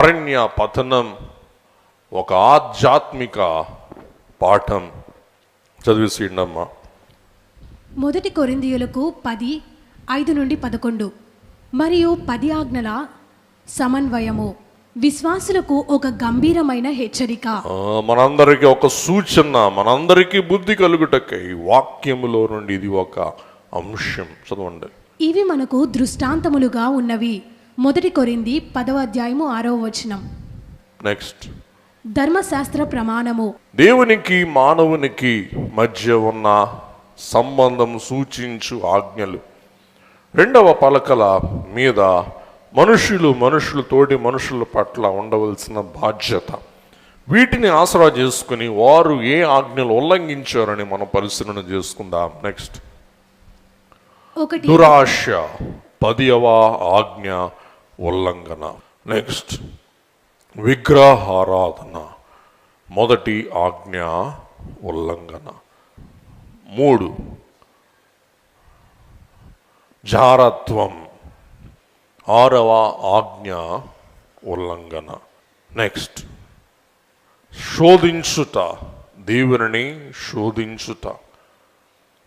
అరణ్య పతనం ఒక ఆధ్యాత్మిక పాఠం. చదివిసిండమ్మా. 1 కొరింథీయులకు 10:5-11 మరియు 10 ఆజ్ఞల సమన్వయము విశ్వాసులకు ఒక గంభీరమైన హెచ్చరిక. మనందరికీ ఒక సూచన, మనందరికీ బుద్ధి కలుగుటకై వాక్యములో నుండి ఇది ఒక అంశం. చదవండి. ఇవి మనకు దృష్టాంతములుగా ఉన్నవి. 1 కొరింథీ 10:6. నెక్స్ట్. ధర్మశాస్త్ర ప్రమాణము దేవునికి మానవునికి మధ్య ఉన్న సంబంధం సూచించు ఆజ్ఞలు. 2వ పలకల మీద మనుషులు తోటి మనుషుల పట్ల ఉండవలసిన బాధ్యత. వీటిని ఆసరా చేసుకుని వారు ఏ ఆజ్ఞలు ఉల్లంఘించారని మనం పరిశీలన చేసుకుందాం. నెక్స్ట్. దురాశ 10వ ఆజ్ఞ ఉల్లంఘన. నెక్స్ట్. విగ్రహారాధన 1 ఆజ్ఞ ఉల్లంఘన. 3 జారత్వం 6వ ఆజ్ఞ ఉల్లంఘన. నెక్స్ట్. శోధించుట, దేవుని శోధించుట,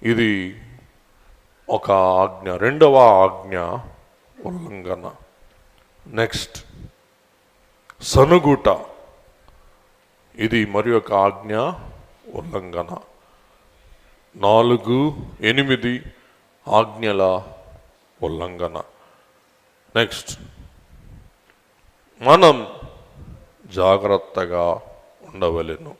ఇది ఒక ఆజ్ఞ, 2వ ఆజ్ఞ ఉల్లంఘన. నెక్స్ట్. సనుగుట, ఇది మరి ఒక ఆజ్ఞ ఉల్లంఘన. 4, 8 ఆజ్ఞల ఉల్లంఘన. నెక్స్ట్. మనం జాగ్రత్తగా ఉండవలెను.